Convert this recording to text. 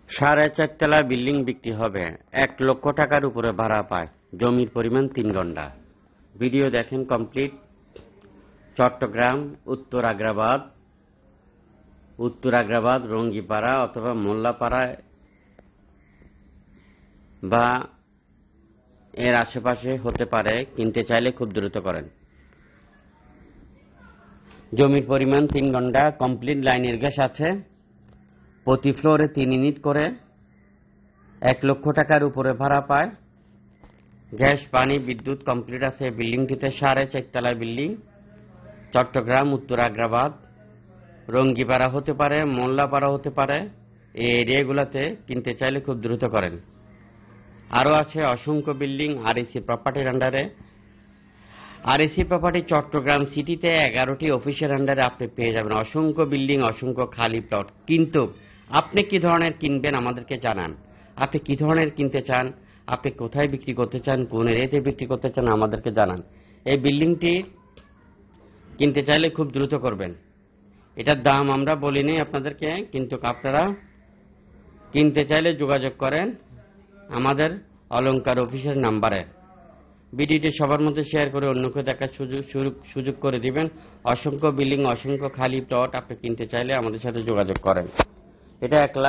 4.5 তলা বিল্ডিং বিক্রি হবে, 1 লক্ষ টাকার উপরে ভাড়া পায়, জমির পরিমাণ 3 গন্ডা। ভিডিও দেখেন কমপ্লিট। চট্টগ্রাম উত্তর আগ্রাবাদ, রঙ্গিপাড়া অথবা মোল্লাপাড়ায় বা এর আশেপাশে হতে পারে। কিনতে চাইলে খুব দ্রুত করেন। জমির পরিমাণ 3 গন্ডা, কমপ্লিট লাইনের গ্যাস আছে, প্রতি ফ্লোরে 3 ইউনিট করে, 1 লক্ষ টাকার উপরে ভাড়া পায়। গ্যাস, পানি, বিদ্যুৎ কমপ্লিট আছে। বিল্ডিংটিতে 4.5 তলা বিল্ডিং। চট্টগ্রাম উত্তর আগ্রাবাদ, রঙ্গিপাড়া হতে পারে, মোল্লাপাড়া হতে পারে। এই এরিয়াগুলোতে কিনতে চাইলে খুব দ্রুত করেন। আরও আছে অসংখ্য বিল্ডিং আরইসি প্রপার্টির আন্ডারে। আরইসি প্রপার্টি চট্টগ্রাম সিটিতে 11টি অফিসের আন্ডারে আপনি পেয়ে যাবেন অসংখ্য বিল্ডিং, অসংখ্য খালি প্লট। কিন্তু আপনি কি ধরনের কিনবেন আমাদেরকে জানান। আপনি কি ধরনের কিনতে চান, আপনি কোথায় বিক্রি করতে চান, কোন এরিয়াতে বিক্রি করতে চান আমাদেরকে জানান। এই বিল্ডিংটি কিনতে চাইলে খুব দ্রুত করবেন। এটার দাম আমরা বলিনি আপনাদেরকে, কিন্তু আপনারা কিনতে চাইলে যোগাযোগ করেন আমাদের অলংকার অফিসের নাম্বারে। ভিডিওটি সবার মধ্যে শেয়ার করে অন্যকে দেখার সুযোগ করে দিবেন। অসংখ্য বিল্ডিং, অসংখ্য খালি প্লট আপনি কিনতে চাইলে আমাদের সাথে যোগাযোগ করেন। এটা 1 লাখ